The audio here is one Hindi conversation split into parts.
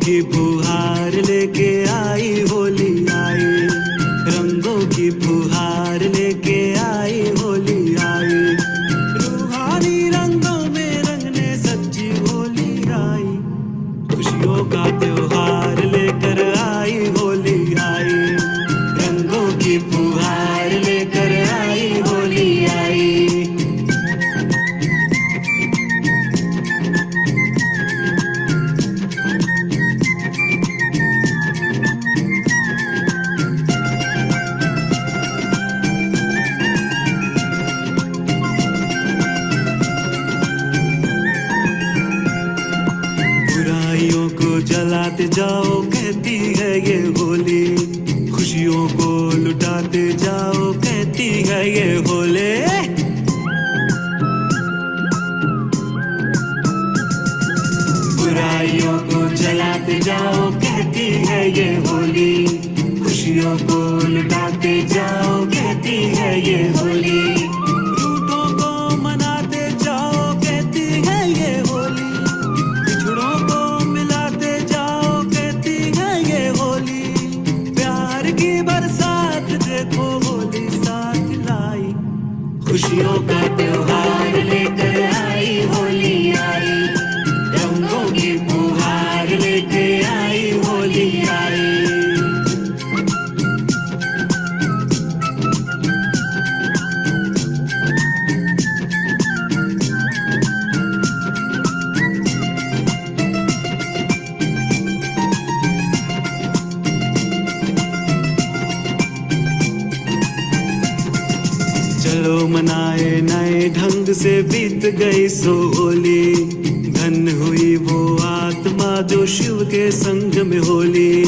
की फुहार लेके आई होली आई, रंगों की फुहार लेके आई होली आई, रूहानी रंगों में रंगने सच्ची होली आई, खुशियों का त्योहार लेकर आई होली आई, रंगों की फुहार लेकर आई होली आई। बुराइयों को जलाते जाओ कहती है ये होली, खुशियों को लुटाते जाओ कहती है ये होली। बुराइयों को जलाते जाओ कहती है ये होली, खुशियों को लुटाते जाओ कहती है ये होली, रूठों को मनाते जाओ कहती है ये होली, बिछड़ों को मिलाते जाओ कहती है ये होली, प्यार की बरसात देखो होली साथ लाई, खुशियों का त्योहार लेकर आई होली आई, रंगों की फुहार लेके आई होली आई। चलो मनाए नए ढंग से बीत गई सो होली, धन हुई वो आत्मा जो शिव के संग में होली।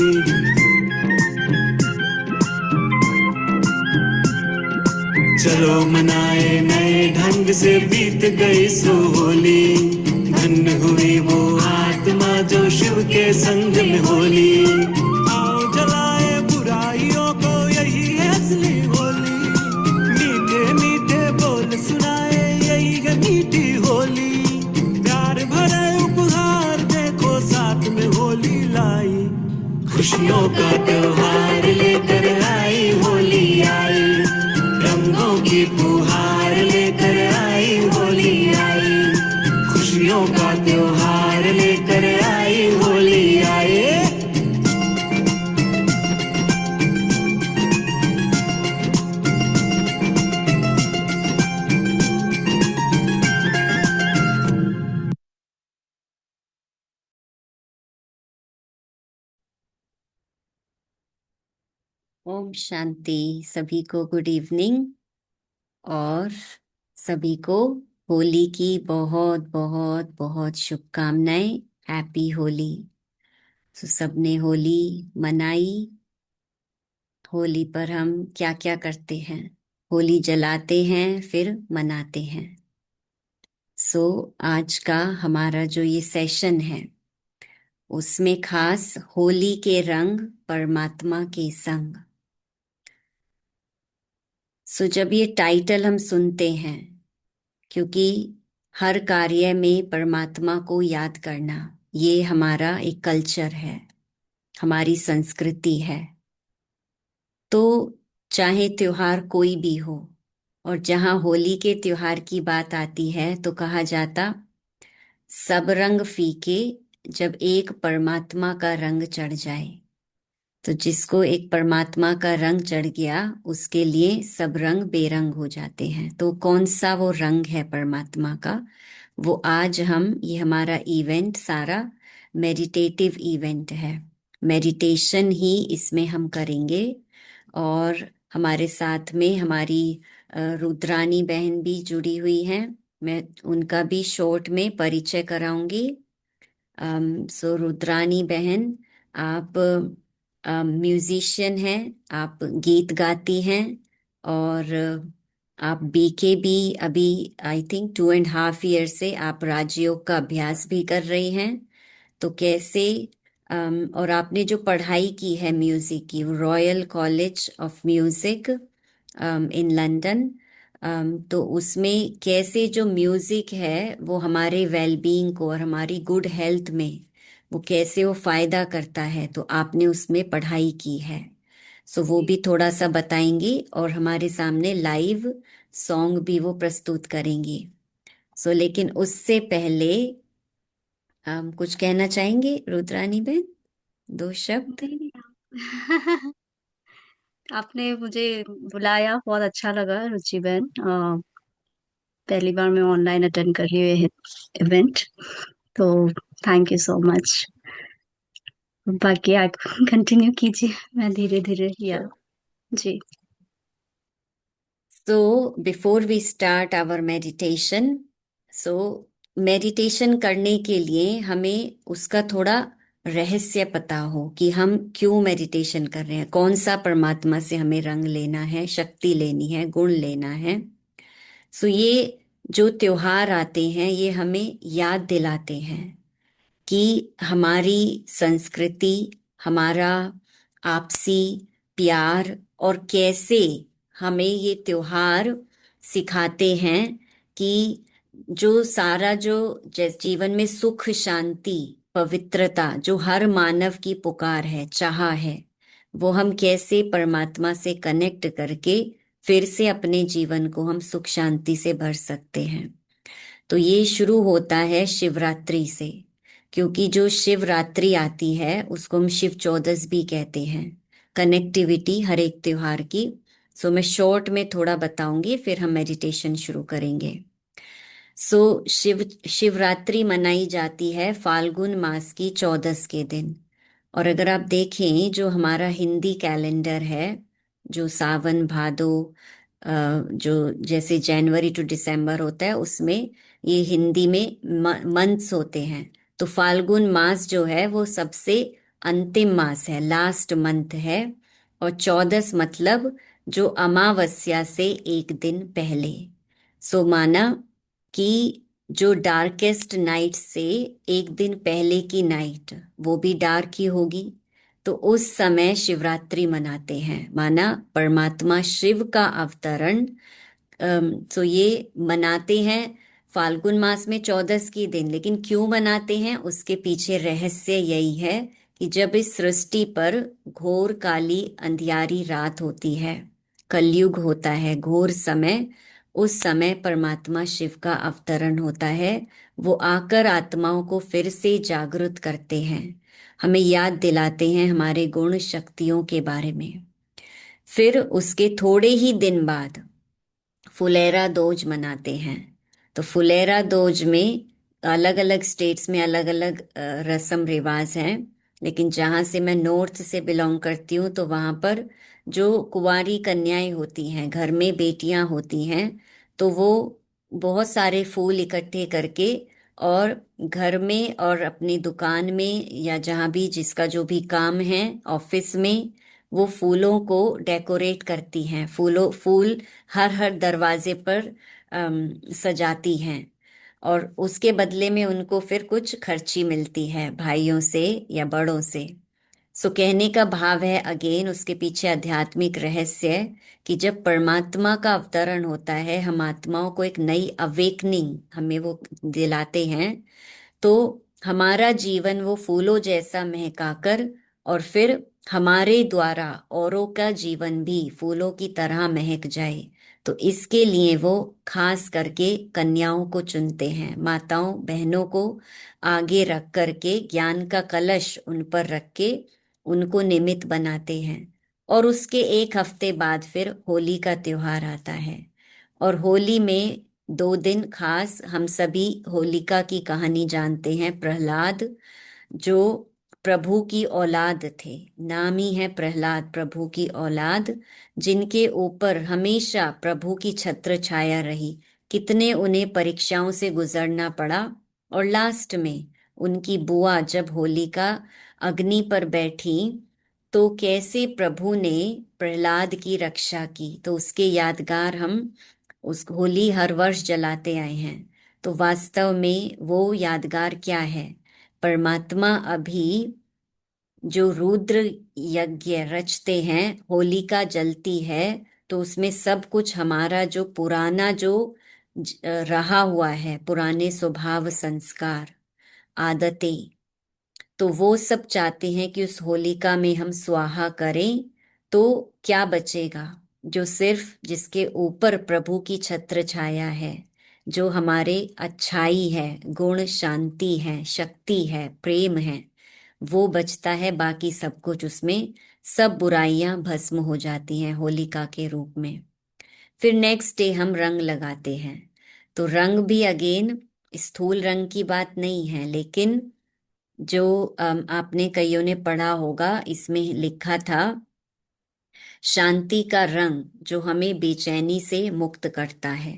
चलो मनाए नए ढंग से बीत गई सो होली, धन हुई वो आत्मा जो शिव के संग में होली, आओ जलाए बुराइयों को यही है असली होली, मीठे मीठे बोल सुनाए यही है मीठी होली, प्यार भरे उपहार देखो साथ में होली लाई, खुशियों का त्योहार लेकर आई होली आई, रंगों की फुहार लेकर आई होली आई, खुशियों का त्योहार लेकर आई होली आई। ओम शांति। सभी को गुड इवनिंग और सभी को होली की बहुत बहुत बहुत शुभकामनाएं। हैप्पी होली। तो सबने होली मनाई। होली पर हम क्या क्या करते हैं? होली जलाते हैं फिर मनाते हैं। आज का हमारा जो ये सेशन है उसमें खास होली के रंग परमात्मा के संग। जब ये टाइटल हम सुनते हैं, क्योंकि हर कार्य में परमात्मा को याद करना ये हमारा एक कल्चर है, हमारी संस्कृति है। तो चाहे त्योहार कोई भी हो, और जहां होली के त्योहार की बात आती है तो कहा जाता सब रंग फीके जब एक परमात्मा का रंग चढ़ जाए। तो जिसको एक परमात्मा का रंग चढ़ गया उसके लिए सब रंग बेरंग हो जाते हैं। तो कौन सा वो रंग है परमात्मा का, वो आज ये हमारा इवेंट सारा मेडिटेटिव इवेंट है। मेडिटेशन ही इसमें हम करेंगे। और हमारे साथ में हमारी रुद्रानी बहन भी जुड़ी हुई हैं। मैं उनका भी शॉर्ट में परिचय कराऊंगी। रुद्रानी बहन, आप म्यूजिशियन हैं, आप गीत गाती हैं, और आप बीके भी अभी आई थिंक 2.5 years से आप राजयोग का अभ्यास भी कर रही हैं। तो कैसे और आपने जो पढ़ाई की है म्यूजिक की, royal college of music in London, तो उसमें कैसे जो म्यूजिक है वो हमारे वेलबींग को और हमारी गुड हेल्थ में वो कैसे वो फायदा करता है, तो आपने उसमें पढ़ाई की है। सो वो जी। भी थोड़ा सा बताएंगी और हमारे सामने लाइव सॉन्ग भी वो प्रस्तुत करेंगी। सो लेकिन उससे पहले हम कुछ कहना चाहेंगे रुद्रानी बेन, दो शब्द। नहीं नहीं आपने मुझे बुलाया, बहुत अच्छा लगा रुचि बहन। पहली बार मैं ऑनलाइन अटेंड कर रही हूँ इवेंट, तो थैंक यू सो मच। बाकी आप कंटिन्यू कीजिए, मैं धीरे धीरे या जी। So before we start our meditation, so meditation करने के लिए हमें उसका थोड़ा रहस्य पता हो कि हम क्यों मेडिटेशन कर रहे हैं, कौन सा परमात्मा से हमें रंग लेना है, शक्ति लेनी है, गुण लेना है। सो ये जो त्योहार आते हैं ये हमें याद दिलाते हैं कि हमारी संस्कृति, हमारा आपसी प्यार, और कैसे हमें ये त्योहार सिखाते हैं कि जो सारा जो जीवन में सुख शांति पवित्रता जो हर मानव की पुकार है, चाह है, वो हम कैसे परमात्मा से कनेक्ट करके फिर से अपने जीवन को हम सुख शांति से भर सकते हैं। तो ये शुरू होता है शिवरात्रि से, क्योंकि जो शिवरात्रि आती है उसको हम शिव चौदस भी कहते हैं, कनेक्टिविटी हर एक त्योहार की। सो मैं शॉर्ट में थोड़ा बताऊंगी, फिर हम मेडिटेशन शुरू करेंगे। सो शिवरात्रि मनाई जाती है फाल्गुन मास की चौदस के दिन। और अगर आप देखें जो हमारा हिंदी कैलेंडर है, जो सावन भादो जो जैसे जनवरी टू दिसंबर होता है, उसमें ये हिंदी में मंथ्स होते हैं। तो फाल्गुन मास जो है वो सबसे अंतिम मास है, लास्ट मंथ है। और चौदस मतलब जो अमावस्या से एक दिन पहले। सो माना कि जो डार्केस्ट नाइट से एक दिन पहले की नाइट वो भी डार्क ही होगी, तो उस समय शिवरात्रि मनाते हैं। माना परमात्मा शिव का अवतरण। तो ये मनाते हैं फाल्गुन मास में चौदस की दिन। लेकिन क्यों मनाते हैं, उसके पीछे रहस्य यही है कि जब इस सृष्टि पर घोर काली अंधियारी रात होती है, कलयुग होता है, घोर समय, उस समय परमात्मा शिव का अवतरण होता है। वो आकर आत्माओं को फिर से जागृत करते हैं, हमें याद दिलाते हैं हमारे गुण शक्तियों के बारे में। फिर उसके थोड़े ही दिन बाद फुलेरा दोज मनाते हैं। तो फुलेरा दोज में अलग अलग स्टेट्स में अलग अलग रस्म रिवाज हैं। लेकिन जहाँ से मैं नॉर्थ से बिलोंग करती हूँ, तो वहाँ पर जो कुंवारी कन्याएं होती हैं, घर में बेटियां होती हैं, तो वो बहुत सारे फूल इकट्ठे करके और घर में और अपनी दुकान में या जहाँ भी जिसका जो भी काम है, ऑफिस में, वो फूलों को डेकोरेट करती हैं। फूल हर हर दरवाजे पर सजाती हैं। और उसके बदले में उनको फिर कुछ खर्ची मिलती है भाइयों से या बड़ों से। सो कहने का भाव है, अगेन उसके पीछे आध्यात्मिक रहस्य है कि जब परमात्मा का अवतरण होता है, हम आत्माओं को एक नई अवेकनिंग हमें वो दिलाते हैं। तो हमारा जीवन वो फूलों जैसा महकाकर और फिर हमारे द्वारा औरों का जीवन भी फूलों की तरह महक जाए। तो इसके लिए वो खास करके कन्याओं को चुनते हैं, माताओं बहनों को आगे रख करके ज्ञान का कलश उन पर रख के उनको निमित्त बनाते हैं। और उसके एक हफ्ते बाद फिर होली का त्योहार आता है। और होली में 2 दिन खास हम सभी होलिका की कहानी जानते हैं। प्रहलाद जो प्रभु की औलाद थे, नाम ही है प्रहलाद, प्रभु की औलाद, जिनके ऊपर हमेशा प्रभु की छत्र छाया रही। कितने उन्हें परीक्षाओं से गुजरना पड़ा, और लास्ट में उनकी बुआ जब होलिका अग्नि पर बैठी, तो कैसे प्रभु ने प्रहलाद की रक्षा की, तो उसके यादगार हम उस होली हर वर्ष जलाते आए हैं। तो वास्तव में वो यादगार क्या है, परमात्मा अभी जो रुद्र यज्ञ रचते हैं, होलिका जलती है, तो उसमें सब कुछ हमारा जो पुराना जो रहा हुआ है, पुराने स्वभाव संस्कार आदतें, तो वो सब चाहते हैं कि उस होलिका में हम स्वाहा करें, तो क्या बचेगा? जो सिर्फ जिसके ऊपर प्रभु की छत्र छाया है, जो हमारे अच्छाई है, गुण, शांति है, शक्ति है, प्रेम है, वो बचता है। बाकी सब कुछ उसमें, सब बुराइयां भस्म हो जाती हैं होलिका के रूप में। फिर नेक्स्ट डे हम रंग लगाते हैं। तो रंग भी अगेन स्थूल रंग की बात नहीं है, लेकिन जो आपने कईयों ने पढ़ा होगा, इसमें लिखा था शांति का रंग जो हमें बेचैनी से मुक्त करता है,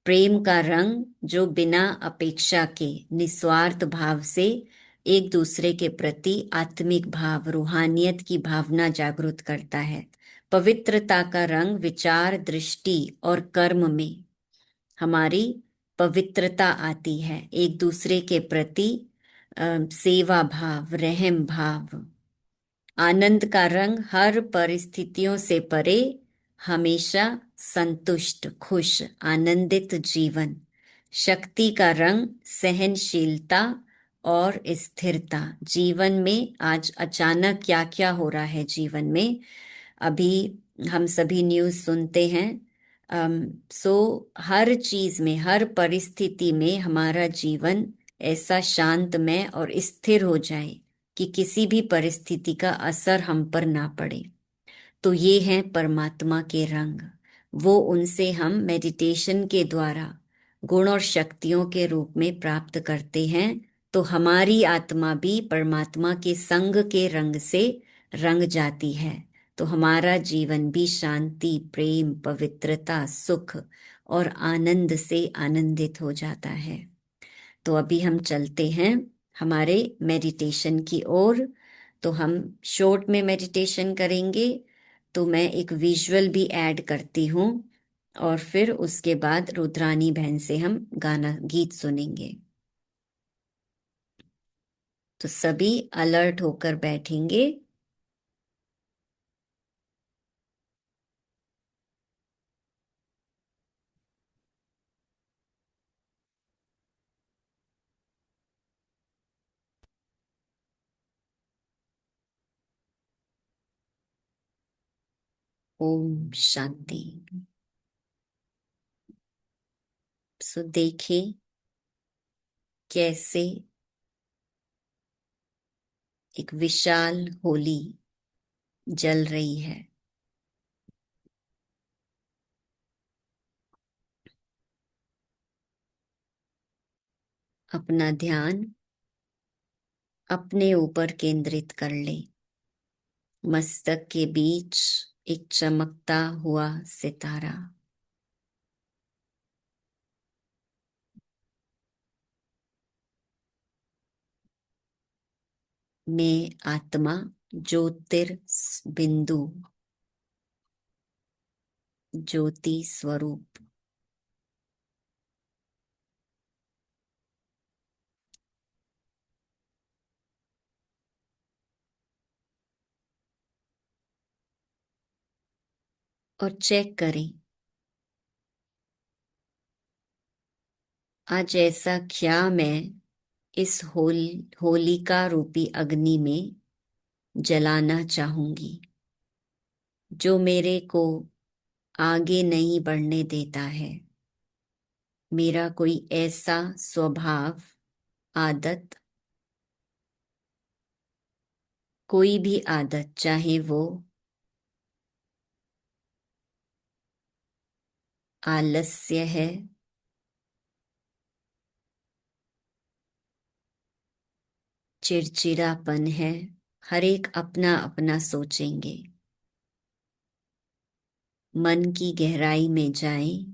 प्रेम का रंग जो बिना अपेक्षा के निस्वार्थ भाव से एक दूसरे के प्रति आत्मिक भाव, रूहानियत की भावना जागृत करता है, पवित्रता का रंग विचार, दृष्टि और कर्म में हमारी पवित्रता आती है, एक दूसरे के प्रति सेवा भाव, रहम भाव। आनंद का रंग हर परिस्थितियों से परे, हमेशा संतुष्ट, खुश, आनंदित जीवन। शक्ति का रंग सहनशीलता और स्थिरता। जीवन में आज अचानक क्या क्या हो रहा है जीवन में, अभी हम सभी न्यूज़ सुनते हैं। सो हर चीज में, हर परिस्थिति में हमारा जीवन ऐसा शांतमय और स्थिर हो जाए कि किसी भी परिस्थिति का असर हम पर ना पड़े। तो ये हैं परमात्मा के रंग। वो उनसे हम मेडिटेशन के द्वारा गुण और शक्तियों के रूप में प्राप्त करते हैं। तो हमारी आत्मा भी परमात्मा के संग के रंग से रंग जाती है। तो हमारा जीवन भी शांति, प्रेम, पवित्रता, सुख और आनंद से आनंदित हो जाता है। तो अभी हम चलते हैं हमारे मेडिटेशन की ओर। तो हम शॉर्ट में मेडिटेशन करेंगे। तो मैं एक विजुअल भी ऐड करती हूँ और फिर उसके बाद रुद्रानी बहन से हम गाना गीत सुनेंगे। तो सभी अलर्ट होकर बैठेंगे। ओम शांति। सो देखें कैसे एक विशाल होली जल रही है। अपना ध्यान अपने ऊपर केंद्रित कर ले। मस्तक के बीच एक चमकता हुआ सितारा। मैं आत्मा ज्योतिर्बिंदु, ज्योति स्वरूप। और चेक करें आज ऐसा क्या मैं इस होलिका रूपी अग्नि में जलाना चाहूंगी जो मेरे को आगे नहीं बढ़ने देता है। मेरा कोई ऐसा स्वभाव, आदत, कोई भी आदत, चाहे वो आलस्य है, चिड़चिड़ापन है, हर एक अपना अपना सोचेंगे। मन की गहराई में जाएं,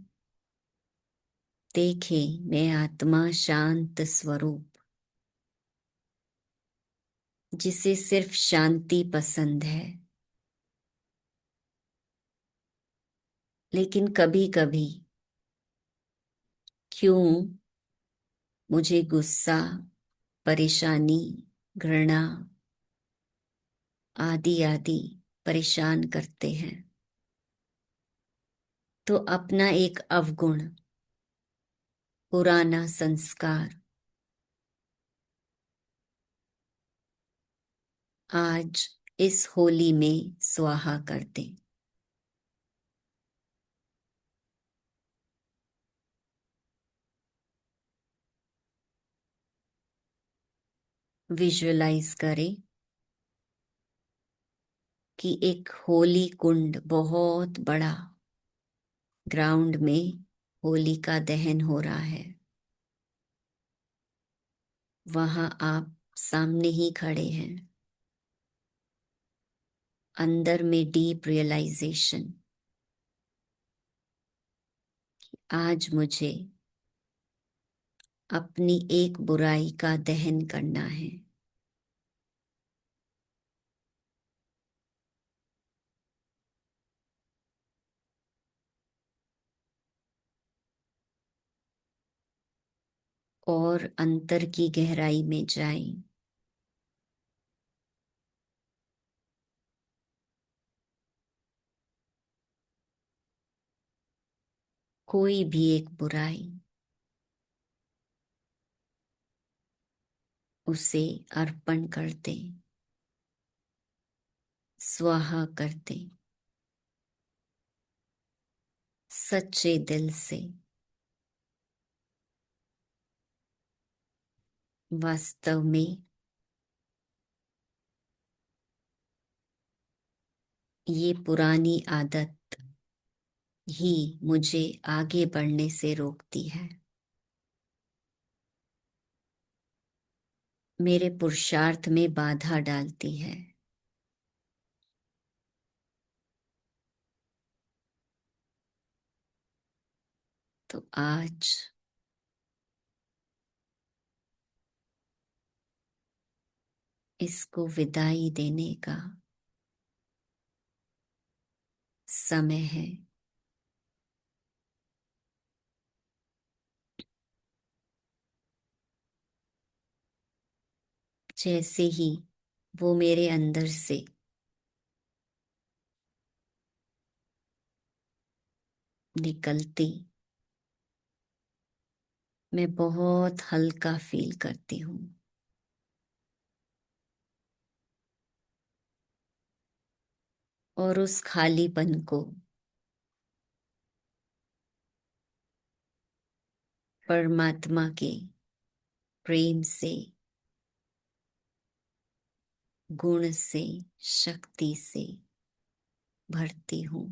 देखें मैं आत्मा शांत स्वरूप, जिसे सिर्फ शांति पसंद है। लेकिन कभी कभी क्यों मुझे गुस्सा, परेशानी, घृणा आदि आदि परेशान करते हैं। तो अपना एक अवगुण, पुराना संस्कार आज इस होली में स्वाहा कर दें। विजुअलाइज करें कि एक होली कुंड बहुत बड़ा ग्राउंड में होली का दहन हो रहा है। वहां आप सामने ही खड़े हैं। अंदर में डीप रियलाइजेशन, आज मुझे अपनी एक बुराई का दहन करना है। और अंतर की गहराई में जाएं। कोई भी एक बुराई, उसे अर्पण कर दें, स्वाहा कर दें, सच्चे दिल से। वास्तव में ये पुरानी आदत ही मुझे आगे बढ़ने से रोकती है। मेरे पुरुषार्थ में बाधा डालती है। तो आज इसको विदाई देने का समय है। जैसे ही वो मेरे अंदर से निकलती, मैं बहुत हल्का फील करती हूँ। और उस खालीपन को परमात्मा के प्रेम से, गुण से, शक्ति से भरती हूँ।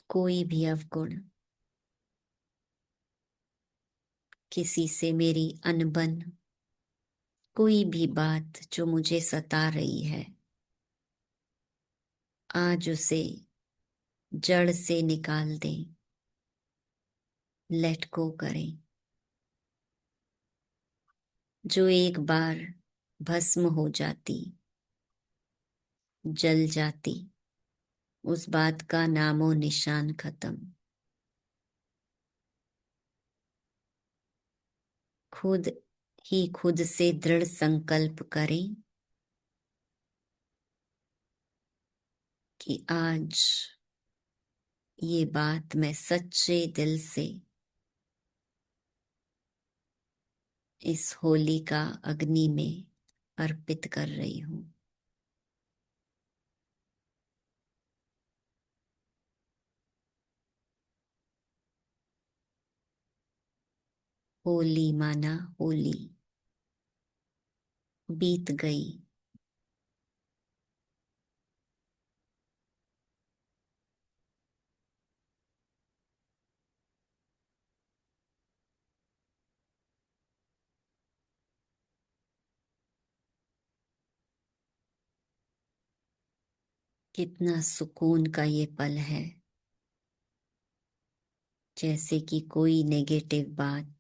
कोई भी अवगुण, किसी से मेरी अनबन, कोई भी बात जो मुझे सता रही है, आज उसे जड़ से निकाल दें, लेट गो करें। जो एक बार भस्म हो जाती, जल जाती, उस बात का नामो निशान खत्म। खुद ही खुद से दृढ़ संकल्प करें कि आज ये बात मैं सच्चे दिल से इस होली का अग्नि में अर्पित कर रही हूँ। होली माना होली बीत गई। कितना सुकून का ये पल है। जैसे कि कोई नेगेटिव बात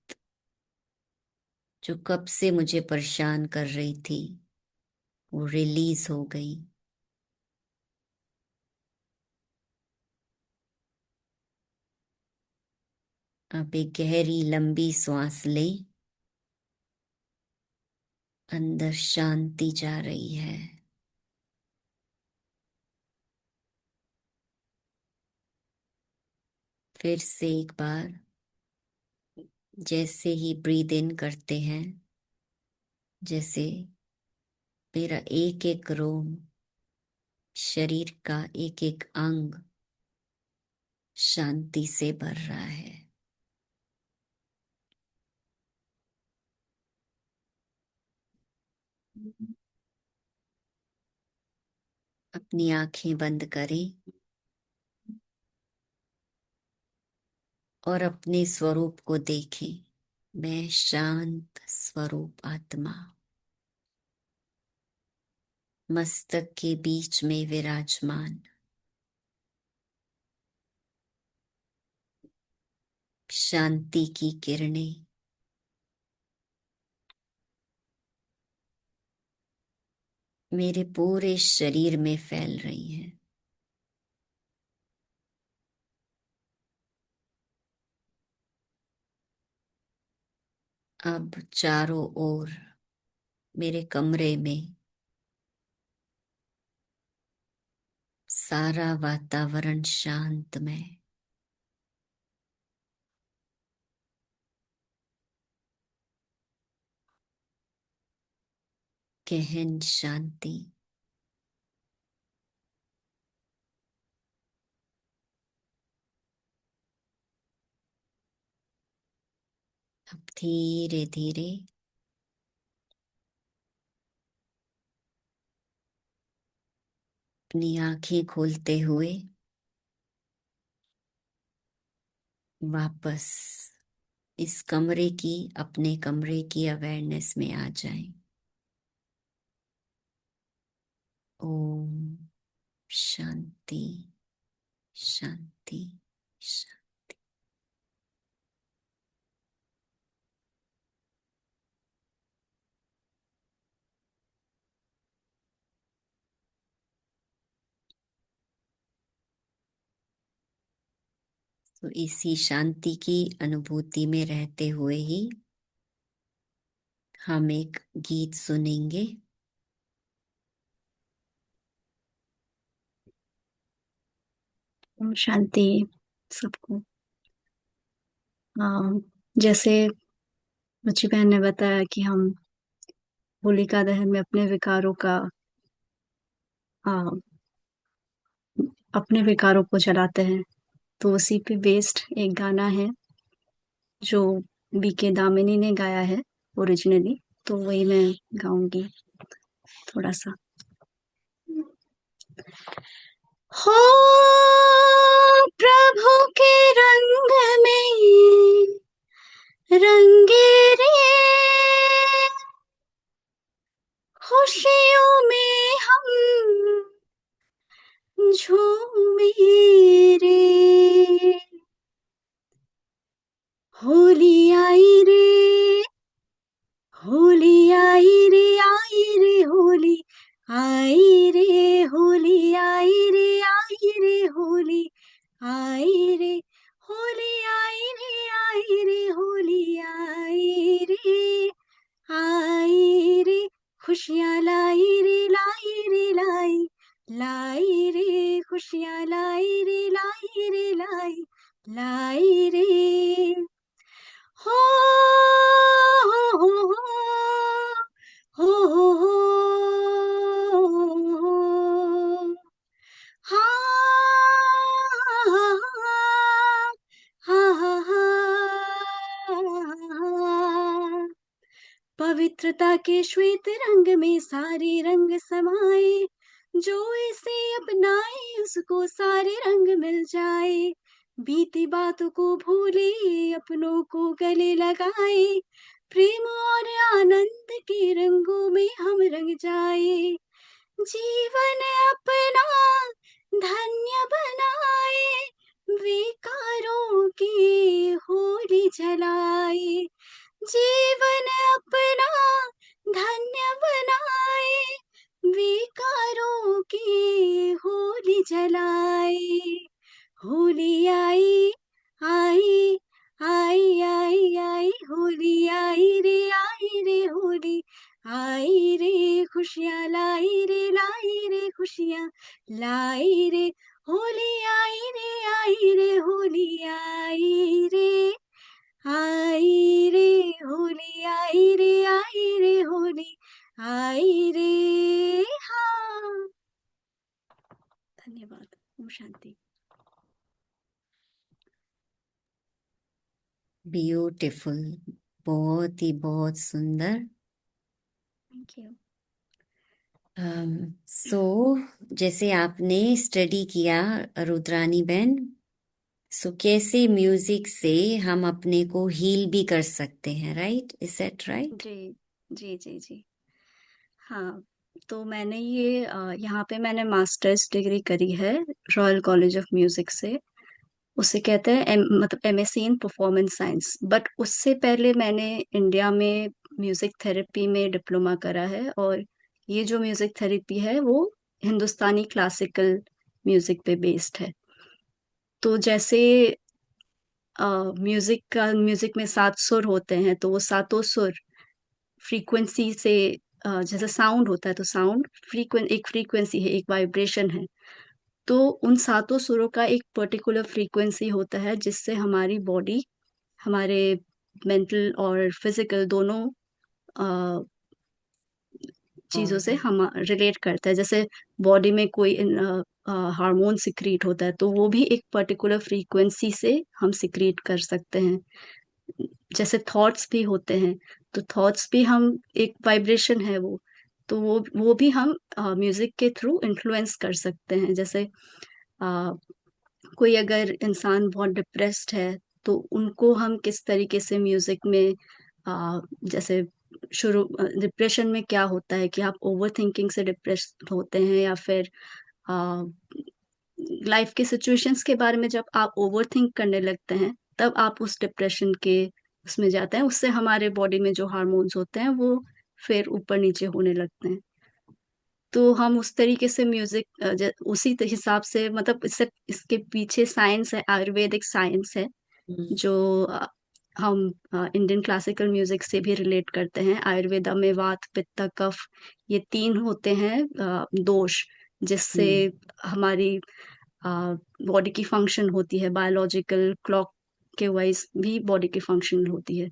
जो कब से मुझे परेशान कर रही थी, वो रिलीज हो गई। अब एक गहरी लंबी सांस ले। अंदर शांति जा रही है। फिर से एक बार जैसे ही ब्रीद इन करते हैं, जैसे मेरा एक एक रोम, शरीर का एक एक अंग शांति से भर रहा है। अपनी आंखें बंद करें और अपने स्वरूप को देखें। मैं शांत स्वरूप आत्मा, मस्तक के बीच में विराजमान, शांति की किरणें मेरे पूरे शरीर में फैल रही हैं। अब चारों ओर मेरे कमरे में सारा वातावरण शांतमय, गहन शांति। अब धीरे धीरे अपनी आंखें खोलते हुए वापस इस कमरे की, अपने कमरे की अवेयरनेस में आ जाएं। ओम शांति शांति शांति। तो इसी शांति की अनुभूति में रहते हुए ही हम एक गीत सुनेंगे। ओम शांति सबको। जैसे रुचि बहन ने बताया कि हम होलिका दहन में आ, अपने विकारों को जलाते हैं, तो उसी पे बेस्ड एक गाना है जो बीके दामिनी ने गाया है ओरिजिनली, तो वही मैं गाऊंगी थोड़ा सा। हो प्रभु के रंग में रंगे रे, खुशियों में हम झूमे रे, होली आई रे, होली आई रे, होली आई रे, होली आई रे, आई रे, होली आई रे, होली आई रे, आई रे, होली आई रे, आई रे, खुशियाँ लाई रे, लाई रे, लाई लाई रे, खुशियाँ लाई रे, लाई रे, लाई लाई रे। हो हो हो हो हो हा हा हा हा। पवित्रता के श्वेत रंग में सारे रंग समाए, जो इसे अपनाए उसको सारे रंग मिल जाए, बीती बातों को भूले अपनों को गले लगाए, प्रेम और आनंद के रंगों में हम रंग जाए, जीवन अपना धन्य बनाए, विकारों की होली जलाए, जीवन अपना धन्य बनाए, विकारों की होली जलाए, होली आई आई आई आई आई, होली आई रे, होली आई रे, खुशियाँ लाई रे, खुशियाँ लाई रे, होली आई रे, होली आई रे, आई शांति। ब्यूटीफुल, बहुत सुंदर। Thank you. सो जैसे आपने स्टडी किया रुद्रानी बहन, सो कैसे म्यूजिक से हम अपने को हील भी कर सकते हैं, राइट? Is that right? जी जी जी जी। हाँ, तो मैंने ये यहाँ पे मैंने मास्टर्स डिग्री करी है रॉयल कॉलेज ऑफ म्यूजिक से। उसे कहते हैं मतलब MSc in performance science. But उससे पहले मैंने इंडिया में म्यूजिक थेरेपी में डिप्लोमा करा है, और ये जो म्यूजिक थेरेपी है वो हिंदुस्तानी क्लासिकल म्यूजिक पे बेस्ड है। तो जैसे म्यूजिक में 7 सुर होते हैं, तो वो सातों सुर फ्रीक्वेंसी से जैसे साउंड होता है, तो साउंड एक फ्रीक्वेंसी है, एक वाइब्रेशन है। तो उन सातों सुरों का एक पर्टिकुलर फ्रीक्वेंसी होता है, जिससे हमारी बॉडी, हमारे मेंटल और फिजिकल दोनों चीजों से हम रिलेट करता है। जैसे बॉडी में कोई हार्मोन सिक्रीट होता है, तो वो भी एक पर्टिकुलर फ्रीक्वेंसी से हम सिक्रीट कर सकते हैं। जैसे थॉट्स भी होते हैं, तो थॉट्स भी हम एक वाइब्रेशन है वो, तो वो भी हम म्यूजिक के थ्रू इन्फ्लुएंस कर सकते हैं। जैसे अ, कोई अगर इंसान बहुत डिप्रेस्ड है, तो उनको हम किस तरीके से म्यूजिक में जैसे शुरू डिप्रेशन में क्या होता है कि आप ओवर थिंकिंग से डिप्रेस होते हैं, या फिर लाइफ के सिचुएशंस के बारे में जब आप ओवर थिंक करने लगते हैं, तब आप उस डिप्रेशन के उसमें जाते हैं। उससे हमारे बॉडी में जो हार्मोन्स होते हैं वो फिर ऊपर नीचे होने लगते हैं। तो हम उस तरीके से म्यूजिक उसी हिसाब से, मतलब इसके पीछे साइंस है, आयुर्वेदिक साइंस है, जो हम इंडियन क्लासिकल म्यूजिक से भी रिलेट करते हैं। आयुर्वेदा में वात पित्त कफ, ये 3 होते हैं दोष, जिससे हमारी बॉडी की फंक्शन होती है, बायोलॉजिकल क्लॉक के वाइज भी बॉडी की फंक्शन होती है।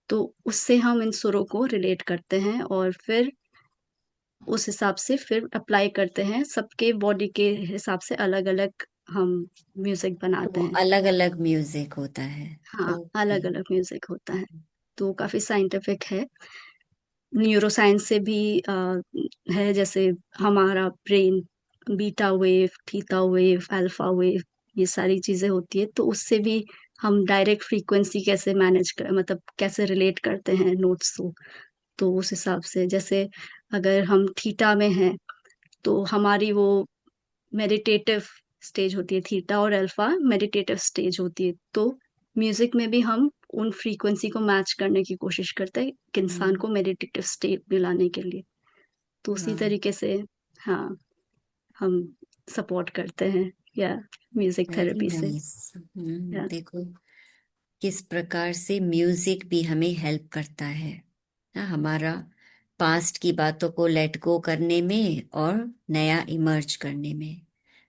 तो उससे हम इन सुरों को रिलेट करते हैं, और फिर उस हिसाब से फिर अप्लाई करते हैं। सबके बॉडी के हिसाब से अलग अलग हम म्यूजिक तो बनाते वो हैं। अलग अलग म्यूजिक होता है। हाँ, ओके। अलग अलग म्यूजिक होता है। तो काफी साइंटिफिक है। न्यूरो साइंस से भी है। जैसे हमारा brain beta wave, theta wave, alpha wave, ये सारी चीजें होती है, तो उससे भी हम डायरेक्ट फ्रीक्वेंसी कैसे मैनेज कर, मतलब कैसे रिलेट करते हैं नोट्स को। तो उस हिसाब से, जैसे अगर हम थीटा में हैं, तो हमारी वो मेडिटेटिव स्टेज होती है, थीटा और अल्फा मेडिटेटिव स्टेज होती है। तो म्यूजिक में भी हम उन फ्रीक्वेंसी को मैच करने की कोशिश करते हैं एक इंसान को मेडिटेटिव स्टेट में लाने के लिए। तो उसी तरीके से हाँ, हम सपोर्ट करते हैं या म्यूजिक वेरी थेरेपी से। नाइस। या देखो किस प्रकार से म्यूजिक भी हमें हेल्प करता है ना, हमारा पास्ट की बातों को लेट गो करने में और नया इमर्ज करने में।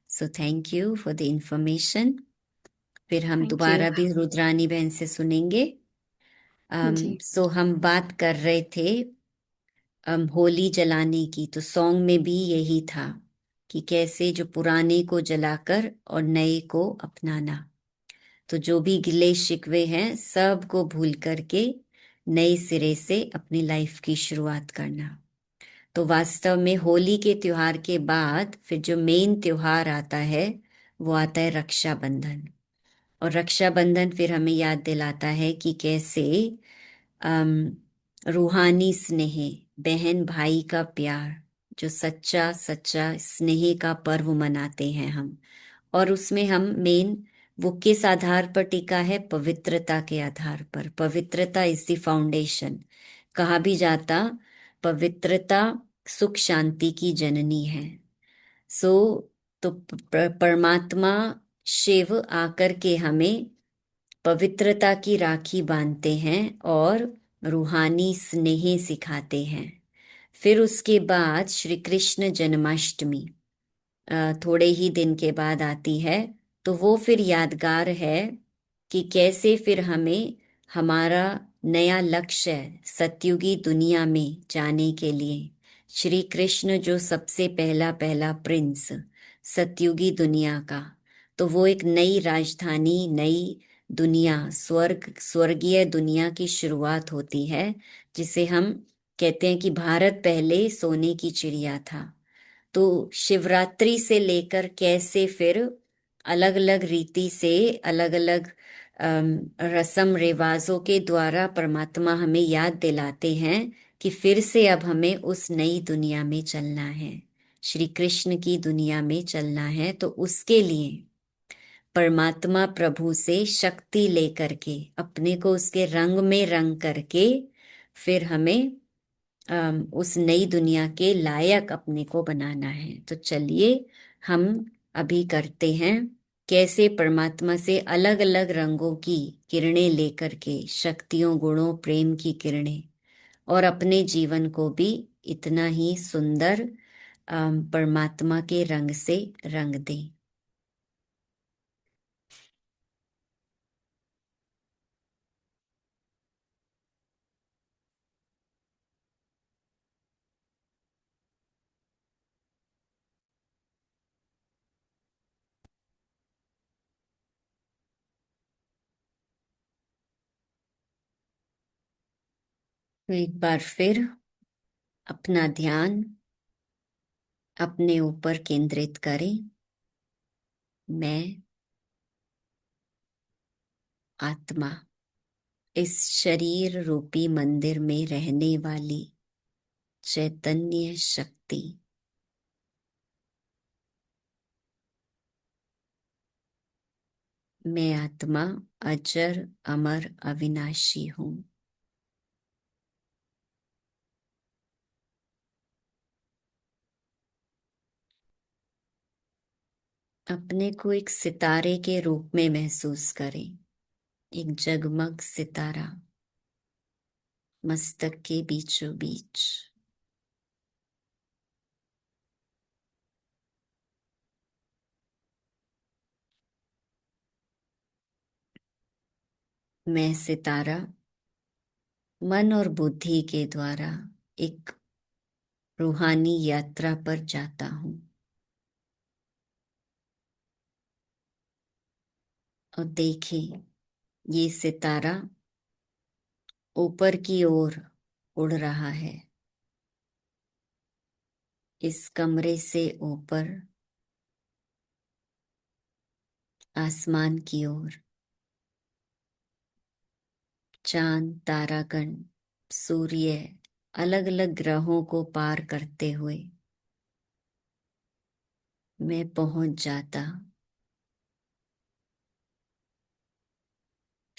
So thank you for the information. फिर हम थैंक यू। दोबारा भी रुद्रानी बहन से सुनेंगे। जी सो हम बात कर रहे थे होली जलाने की, तो सॉन्ग में भी यही था कि कैसे जो पुराने को जलाकर और नए को अपनाना। तो जो भी गिले शिकवे हैं सब को भूल करके नए सिरे से अपनी लाइफ की शुरुआत करना। तो वास्तव में होली के त्योहार के बाद फिर जो मेन त्योहार आता है वो आता है रक्षाबंधन। और रक्षाबंधन फिर हमें याद दिलाता है कि कैसे अम, रूहानी स्नेह, बहन भाई का प्यार, जो सच्चा सच्चा स्नेह का पर्व मनाते हैं हम। और उसमें हम मेन वो किस आधार पर टिका है? पवित्रता के आधार पर। पवित्रता इज द फाउंडेशन। कहा भी जाता पवित्रता सुख शांति की जननी है। सो तो परमात्मा शिव आकर के हमें पवित्रता की राखी बांधते हैं और रूहानी स्नेह सिखाते हैं। फिर उसके बाद श्री कृष्ण जन्माष्टमी थोड़े ही दिन के बाद आती है। तो वो फिर यादगार है कि कैसे फिर हमें हमारा नया लक्ष्य है सतयुगी दुनिया में जाने के लिए। श्री कृष्ण जो सबसे पहला पहला प्रिंस सतयुगी दुनिया का। तो वो एक नई राजधानी, नई दुनिया, स्वर्गीय दुनिया की शुरुआत होती है, जिसे हम कहते हैं कि भारत पहले सोने की चिड़िया था। तो शिवरात्रि से लेकर कैसे फिर अलग अलग रीति से, अलग अलग रस्म रिवाजों के द्वारा परमात्मा हमें याद दिलाते हैं कि फिर से अब हमें उस नई दुनिया में चलना है, श्री कृष्ण की दुनिया में चलना है। तो उसके लिए परमात्मा प्रभु से शक्ति लेकर के, अपने को उसके रंग में रंग करके, फिर हमें उस नई दुनिया के लायक अपने को बनाना है। तो चलिए हम अभी करते हैं कैसे परमात्मा से अलग अलग रंगों की किरणें लेकर के, शक्तियों, गुणों, प्रेम की किरणें, और अपने जीवन को भी इतना ही सुंदर परमात्मा के रंग से रंग दें। तो एक बार फिर अपना ध्यान अपने ऊपर केंद्रित करें। मैं आत्मा, इस शरीर रूपी मंदिर में रहने वाली चैतन्य शक्ति, मैं आत्मा अजर अमर अविनाशी हूं। अपने को एक सितारे के रूप में महसूस करें, एक जगमग सितारा मस्तक के बीचों बीच। मैं सितारा मन और बुद्धि के द्वारा एक रूहानी यात्रा पर जाता हूं, और देखें ये सितारा ऊपर की ओर उड़ रहा है, इस कमरे से ऊपर आसमान की ओर। चांद, तारागण, सूर्य, अलग अलग ग्रहों को पार करते हुए मैं पहुंच जाता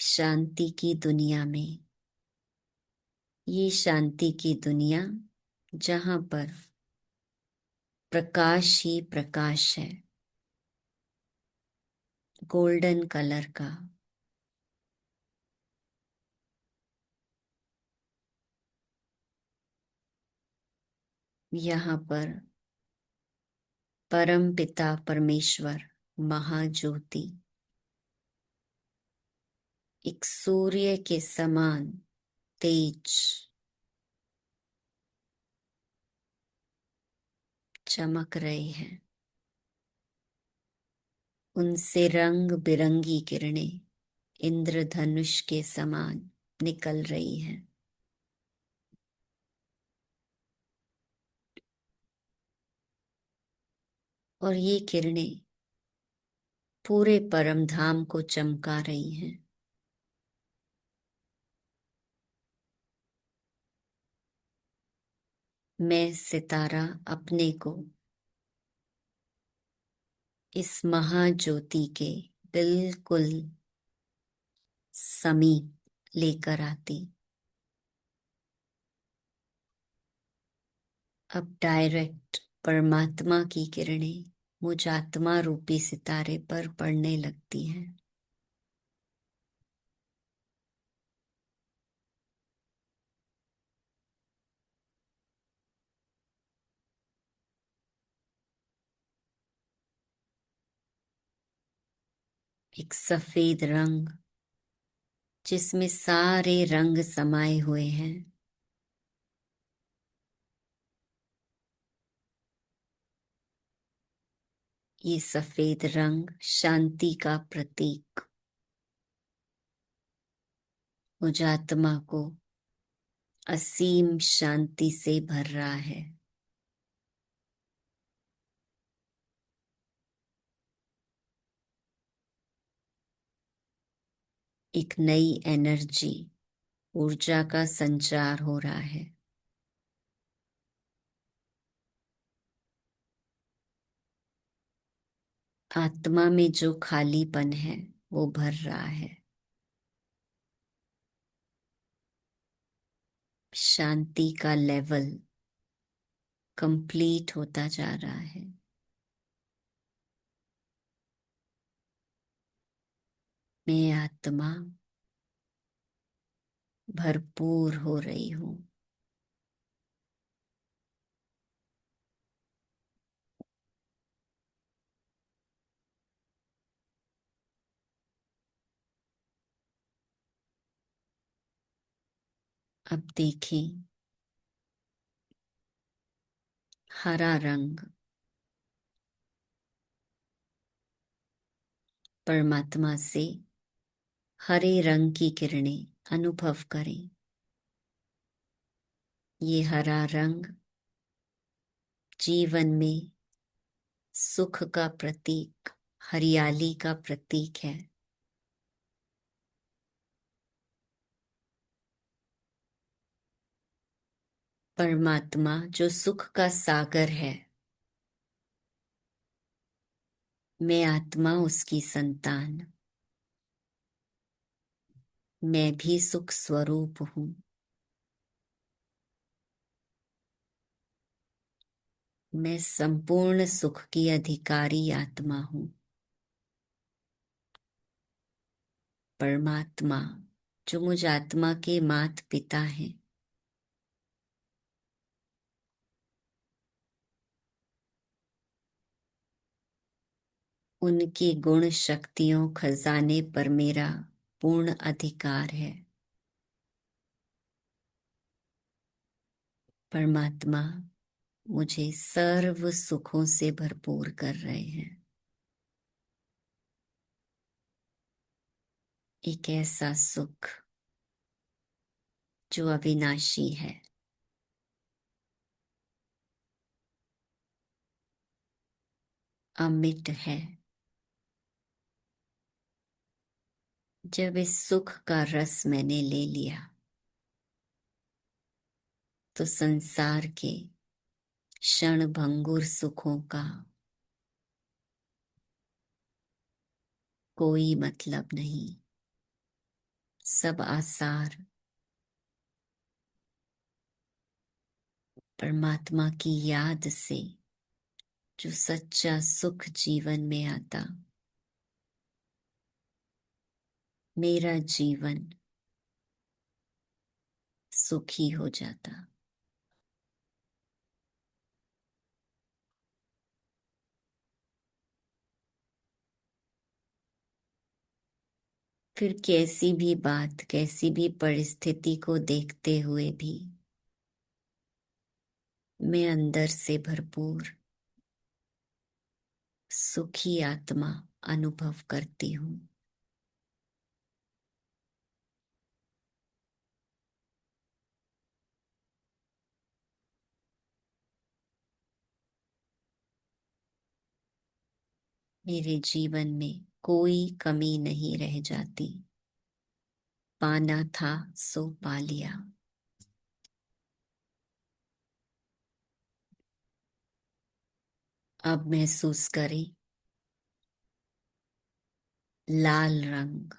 शांति की दुनिया में। ये शांति की दुनिया जहां पर प्रकाश ही प्रकाश है, गोल्डन कलर का। यहाँ पर परम पिता परमेश्वर महाज्योति एक सूर्य के समान तेज चमक रहे हैं। उनसे रंग बिरंगी किरणें इंद्रधनुष के समान निकल रही हैं। और ये किरणें पूरे परम धाम को चमका रही हैं। मैं सितारा अपने को इस महाज्योति के बिल्कुल समीप लेकर आती। अब डायरेक्ट परमात्मा की किरणें मुझ आत्मा रूपी सितारे पर पड़ने लगती हैं। एक सफेद रंग जिसमें सारे रंग समाये हुए हैं। ये सफेद रंग शांति का प्रतीक मुझ आत्मा को असीम शांति से भर रहा है। एक नई एनर्जी, ऊर्जा का संचार हो रहा है। आत्मा में जो खालीपन है वो भर रहा है। शांति का लेवल कंप्लीट होता जा रहा है। मैं आत्मा भरपूर हो रही हूँ। अब देखें, हरा रंग परमात्मा से हरे रंग की किरणें अनुभव करें। ये हरा रंग जीवन में सुख का प्रतीक, हरियाली का प्रतीक है। परमात्मा जो सुख का सागर है, मैं आत्मा उसकी संतान, मैं भी सुख स्वरूप हूँ। मैं संपूर्ण सुख की अधिकारी आत्मा हूँ। परमात्मा जो मुझ आत्मा के माता पिता हैं, उनके गुण शक्तियों खजाने पर मेरा पूर्ण अधिकार है। परमात्मा मुझे सर्व सुखों से भरपूर कर रहे हैं। एक ऐसा सुख जो अविनाशी है, अमिट है। जब इस सुख का रस मैंने ले लिया तो संसार के क्षणभंगुर सुखों का कोई मतलब नहीं। सब आसार परमात्मा की याद से जो सच्चा सुख जीवन में आता, मेरा जीवन सुखी हो जाता। फिर कैसी भी बात, कैसी भी परिस्थिति को देखते हुए भी मैं अंदर से भरपूर सुखी आत्मा अनुभव करती हूँ। मेरे जीवन में कोई कमी नहीं रह जाती। पाना था सो पा लिया। अब महसूस करें, लाल रंग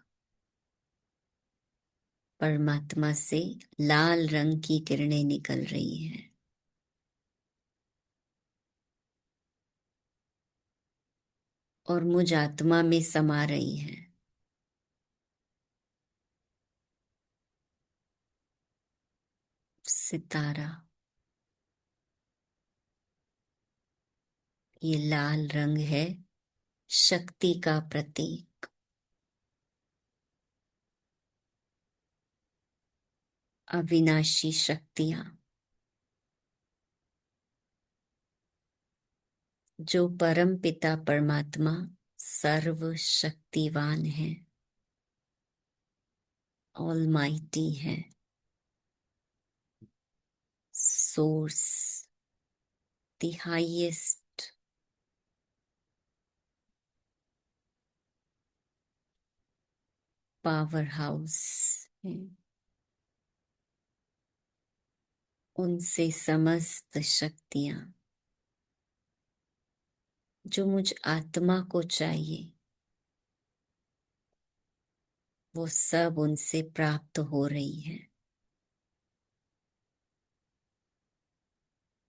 परमात्मा से लाल रंग की किरणें निकल रही हैं। और मुझ आत्मा में समा रही हैं। सितारा, ये लाल रंग है शक्ति का प्रतीक। अविनाशी शक्तियां जो परम पिता परमात्मा सर्वशक्तिवान है, ऑलमाइटी है, source, the highest, power house है, उनसे समस्त शक्तियां जो मुझ आत्मा को चाहिए वो सब उनसे प्राप्त हो रही है।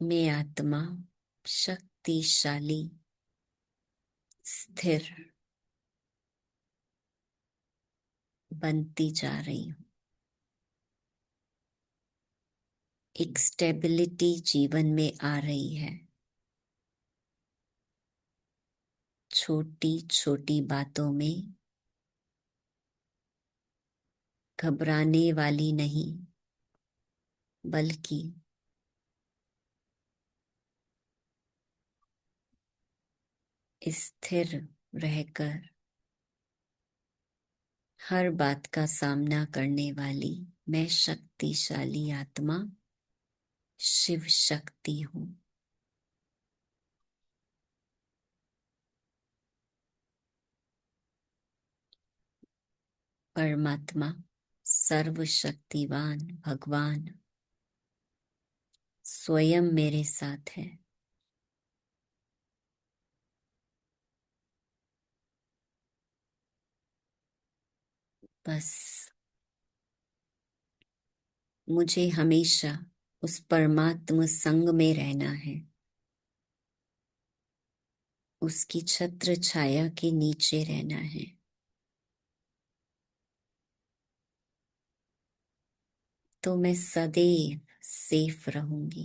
मैं आत्मा शक्तिशाली, स्थिर बनती जा रही हूँ। एक स्टेबिलिटी जीवन में आ रही है। छोटी छोटी बातों में घबराने वाली नहीं, बल्कि स्थिर रहकर हर बात का सामना करने वाली मैं शक्तिशाली आत्मा शिव शक्ति हूँ। परमात्मा सर्वशक्तिवान भगवान स्वयं मेरे साथ है। बस मुझे हमेशा उस परमात्म संग में रहना है, उसकी छत्र छाया के नीचे रहना है। तो मैं सदैव सेफ रहूंगी।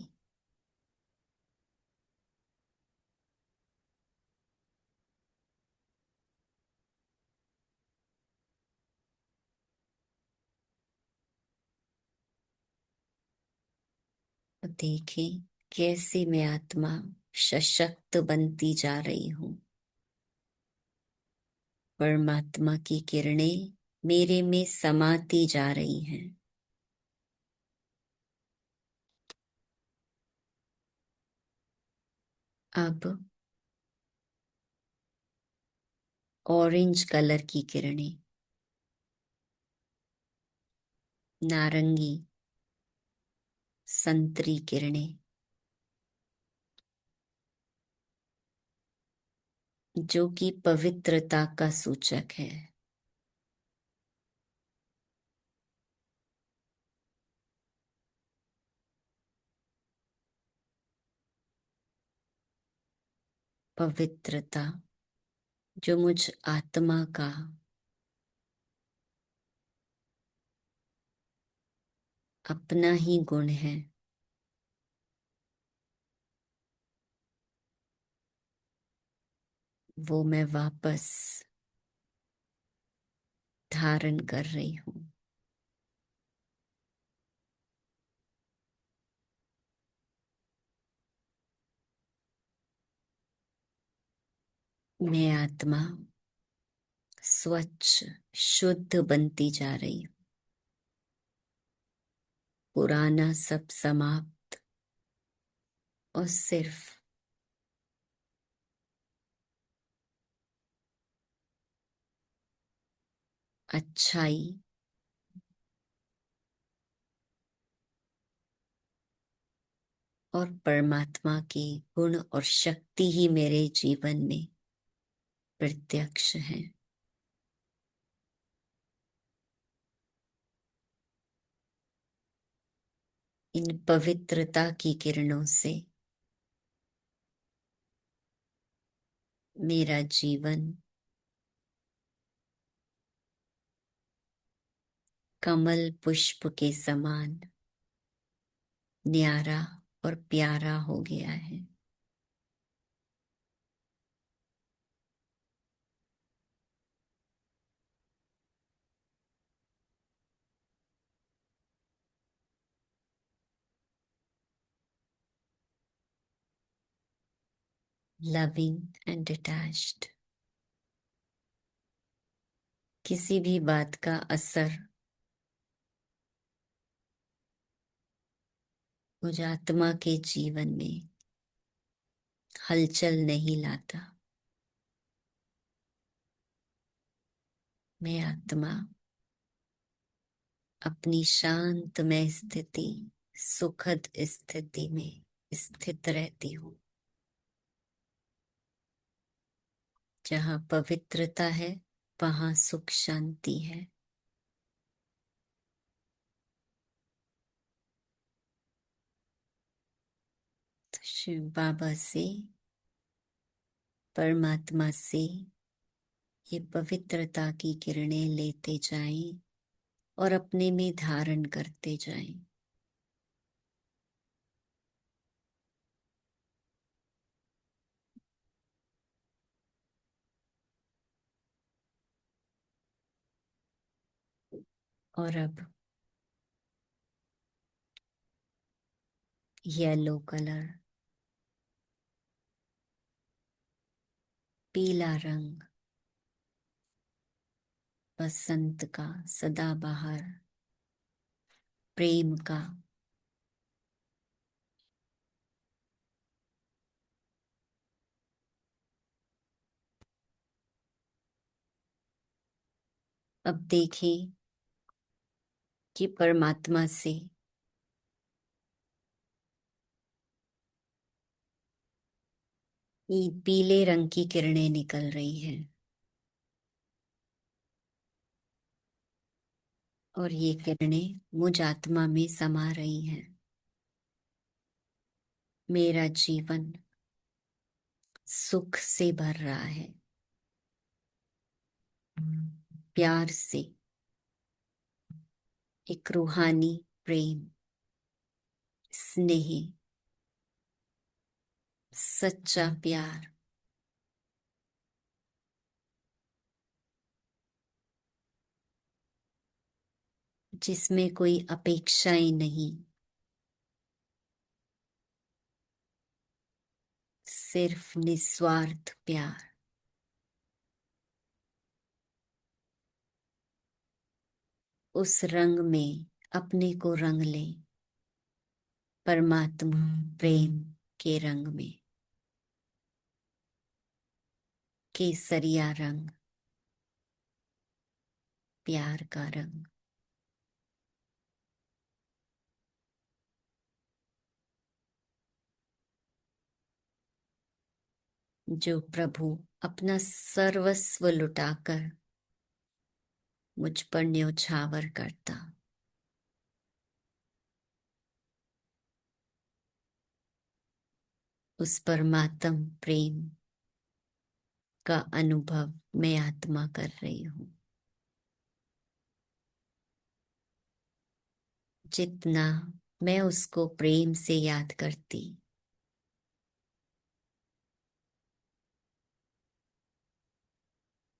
तो देखें कैसे मैं आत्मा सशक्त बनती जा रही हूं। परमात्मा की किरणें मेरे में समाती जा रही हैं। अब ऑरेंज कलर की किरणें, नारंगी, संतरी किरणें, जो कि पवित्रता का सूचक है, पवित्रता जो मुझ आत्मा का अपना ही गुण है, वो मैं वापस धारण कर रही हूं। मैं आत्मा स्वच्छ शुद्ध बनती जा रही हूं। पुराना सब समाप्त और सिर्फ अच्छाई और परमात्मा की गुण और शक्ति ही मेरे जीवन में प्रत्यक्ष है। इन पवित्रता की किरणों से मेरा जीवन कमल पुष्प के समान न्यारा और प्यारा हो गया है। loving and detached। किसी भी बात का असर मुझ आत्मा के जीवन में हलचल नहीं लाता। मैं आत्मा अपनी शांतमय स्थिति, सुखद स्थिति में स्थित रहती हूँ। जहाँ पवित्रता है वहाँ सुख शांति है। तो शिव बाबा से, परमात्मा से ये पवित्रता की किरणें लेते जाएं और अपने में धारण करते जाएं। और अब येलो कलर, पीला रंग, बसंत का, सदाबहार, प्रेम का, अब देखें कि परमात्मा से ये पीले रंग की किरणें निकल रही हैं और ये किरणें मुझ आत्मा में समा रही हैं। मेरा जीवन सुख से भर रहा है, प्यार से, एक रूहानी प्रेम, स्नेह, सच्चा प्यार, जिसमें कोई अपेक्षाएं नहीं, सिर्फ निस्वार्थ प्यार। उस रंग में अपने को रंग ले, परमात्मा प्रेम के रंग में, केसरिया रंग, प्यार का रंग। जो प्रभु अपना सर्वस्व लुटाकर मुझ पर न्योछावर करता, उस परमात्म प्रेम का अनुभव मैं आत्मा कर रही हूँ। जितना मैं उसको प्रेम से याद करती,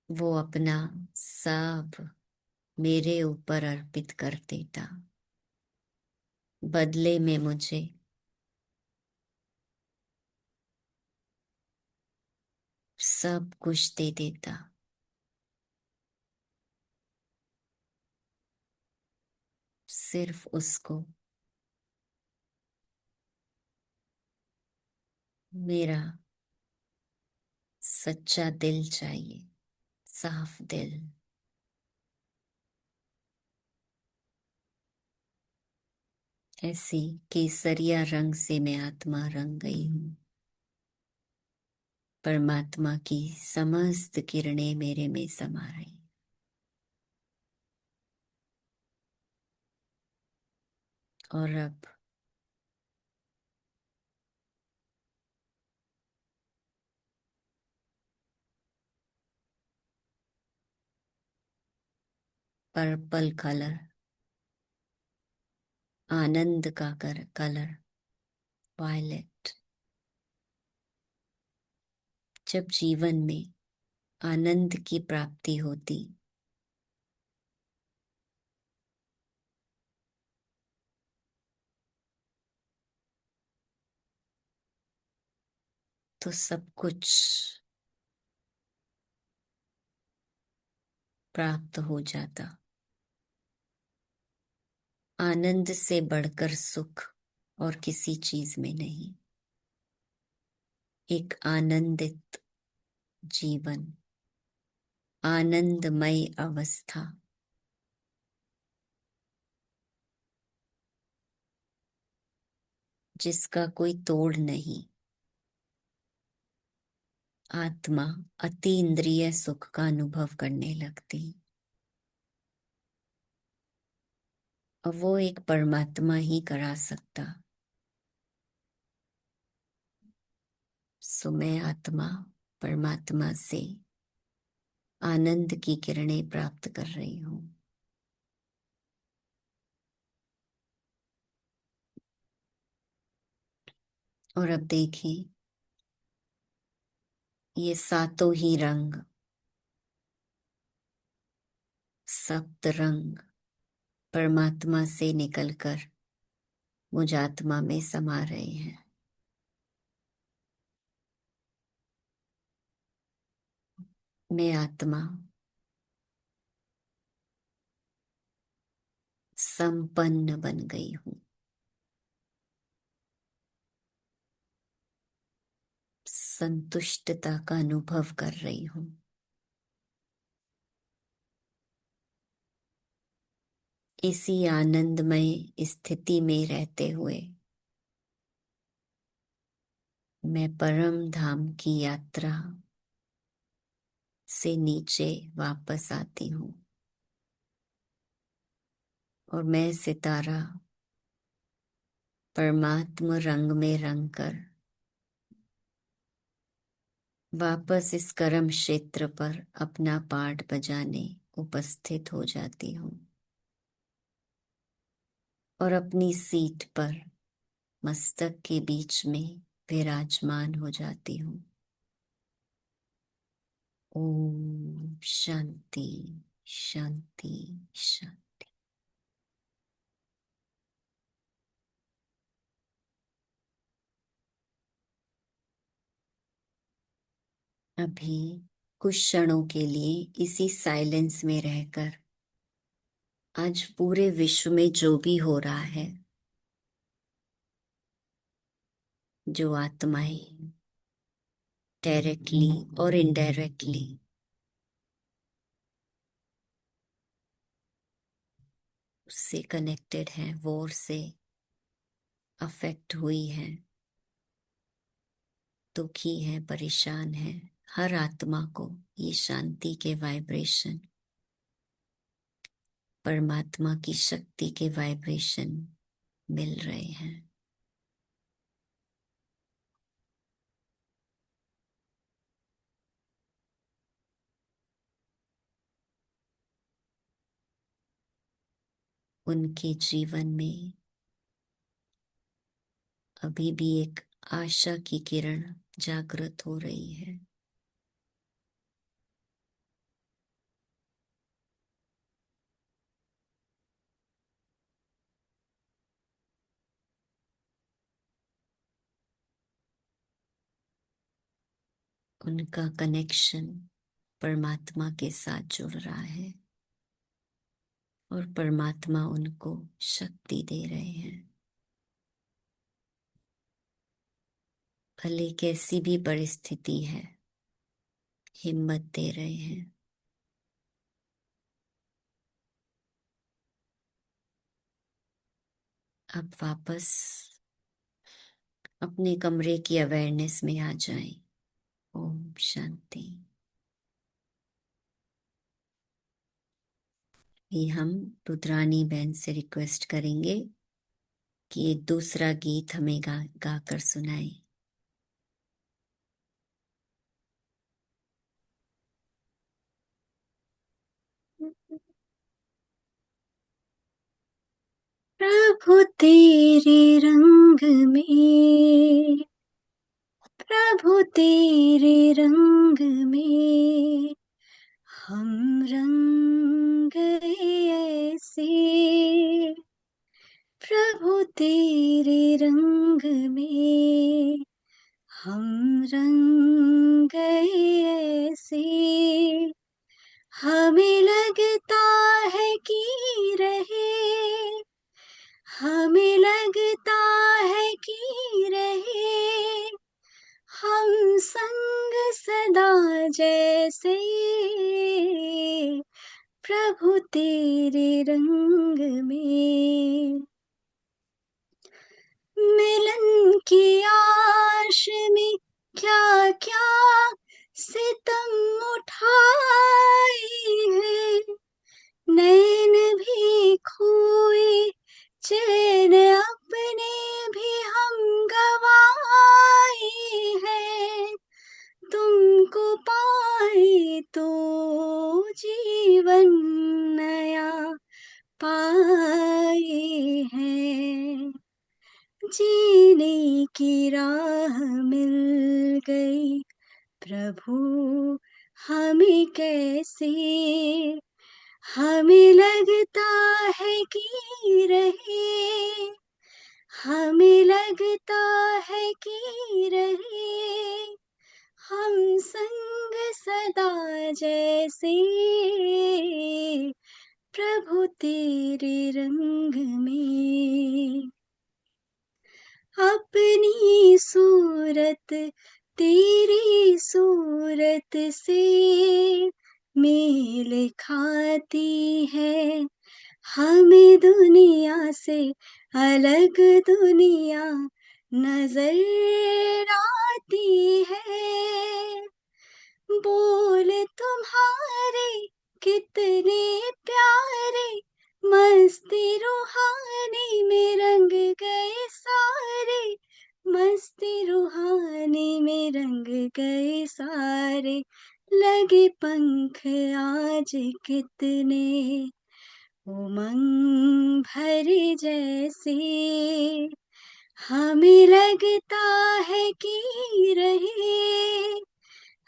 वो अपना सब मेरे ऊपर अर्पित कर देता। बदले में मुझे सब कुछ दे देता। सिर्फ उसको मेरा सच्चा दिल चाहिए, साफ दिल। ऐसी केसरिया रंग से मैं आत्मा रंग गई हूँ। परमात्मा की समस्त किरणें मेरे में समा रही। और अब पर्पल कलर, आनंद का कलर, वायलेट। जब जीवन में आनंद की प्राप्ति होती तो सब कुछ प्राप्त हो जाता। आनंद से बढ़कर सुख और किसी चीज में नहीं। एक आनंदित जीवन, आनंदमय अवस्था, जिसका कोई तोड़ नहीं। आत्मा अति इंद्रिय सुख का अनुभव करने लगती। और वो एक परमात्मा ही करा सकता। सो मैं आत्मा परमात्मा से आनंद की किरणें प्राप्त कर रही हूं। और अब देखिए, ये सातों ही रंग, सप्त रंग परमात्मा से निकलकर मुझ आत्मा में समा रहे हैं। मैं आत्मा संपन्न बन गई हूं। संतुष्टता का अनुभव कर रही हूं। इसी आनंदमय स्थिति में रहते हुए मैं परम धाम की यात्रा से नीचे वापस आती हूं। और मैं सितारा परमात्म रंग में रंग कर वापस इस कर्म क्षेत्र पर अपना पाठ बजाने उपस्थित हो जाती हूँ। और अपनी सीट पर मस्तक के बीच में विराजमान हो जाती हूँ। ओम शांति शांति शांति। अभी कुछ क्षणों के लिए इसी साइलेंस में रहकर आज पूरे विश्व में जो भी हो रहा है, जो आत्माएं डायरेक्टली और इनडायरेक्टली उससे कनेक्टेड है, वॉर से अफेक्ट हुई है, दुखी है, परेशान है, हर आत्मा को ये शांति के वाइब्रेशन, परमात्मा की शक्ति के वाइब्रेशन मिल रहे हैं। उनके जीवन में अभी भी एक आशा की किरण जागृत हो रही है। उनका कनेक्शन परमात्मा के साथ जुड़ रहा है और परमात्मा उनको शक्ति दे रहे हैं। भले कैसी भी परिस्थिति है, हिम्मत दे रहे हैं। अब वापस अपने कमरे की अवेयरनेस में आ जाएं। ओम शांति। ये हम रुद्रानी बहन से रिक्वेस्ट करेंगे कि एक दूसरा गीत हमें गाकर सुनाए। प्रभु तेरे रंग में, प्रभु तेरे रंग में हम रंग गए ऐसे। प्रभु तेरे रंग में हम रंग प्रभु तेरे रंग में। मिलन की आश में क्या क्या सितम उठाए हैं, नैन भी खोए चैन अपने भी हम गवाए हैं। तुमको पाए तो जीवन नया पाए हैं। जीने की राह मिल गई प्रभु हमें कैसे, हमें लगता है कि रहे, हमें लगता है कि रहे हम संग सदा जैसे, प्रभु तेरे रंग में। अपनी सूरत तेरी सूरत से मेल खाती है, हमें दुनिया से अलग दुनिया नजर आती है। बोल तुम्हारे कितने प्यारे, मस्ती रूहानी में रंग गए सारे, मस्ती रूहानी में रंग गए सारे। लगे पंख आज कितने उमंग भरे जैसे, हमें लगता है कि रहे,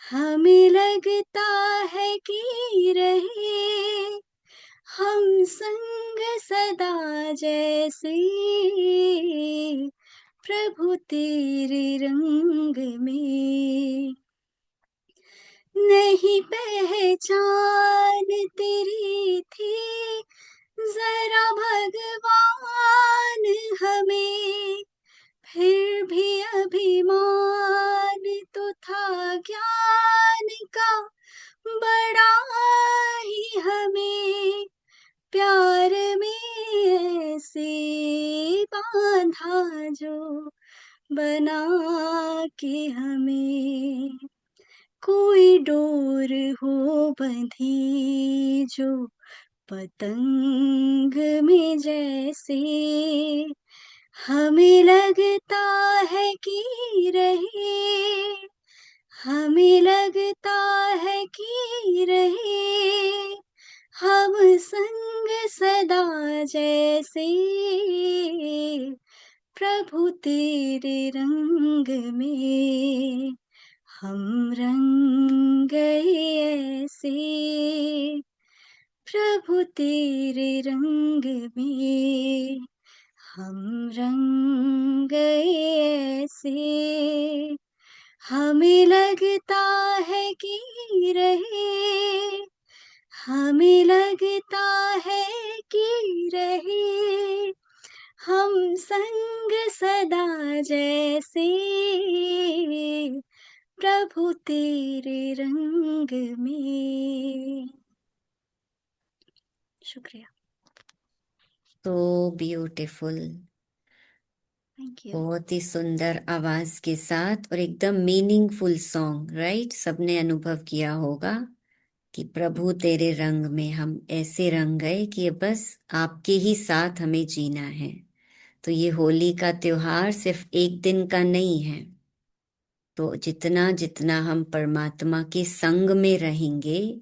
हमें लगता है कि रहे हम संग सदा जैसे, प्रभु तेरे रंग में। नहीं पहचान तेरी थी जरा भगवान हमें, फिर भी अभिमान तो था ज्ञान का बड़ा ही हमें, प्यार में ऐसे बांधा जो बना के हमें। कोई डोर हो बंधी जो पतंग में जैसे, हमें लगता है कि रहे, हमें लगता है कि रहे हम संग सदा जैसे, प्रभु तेरे रंग में हम रंग गए ऐसे, प्रभु तेरे रंग में हम रंग गए ऐसे, हमें लगता है कि रहे, हमें लगता है कि रहे हम संग सदा जैसे, प्रभु तेरे रंग में। शुक्रिया। तो ब्यूटीफुल, थैंक यू। बहुत ही सुंदर आवाज के साथ और एकदम मीनिंगफुल सॉन्ग, राइट। सबने अनुभव किया होगा कि प्रभु तेरे रंग में हम ऐसे रंग गए कि बस आपके ही साथ हमें जीना है। तो ये होली का त्योहार सिर्फ एक दिन का नहीं है, तो जितना जितना हम परमात्मा के संग में रहेंगे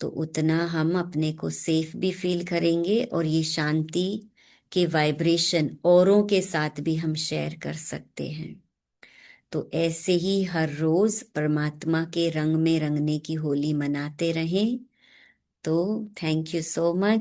तो उतना हम अपने को सेफ भी फील करेंगे और ये शांति के वाइब्रेशन औरों के साथ भी हम शेयर कर सकते हैं। तो ऐसे ही हर रोज परमात्मा के रंग में रंगने की होली मनाते रहें। तो थैंक यू सो मच।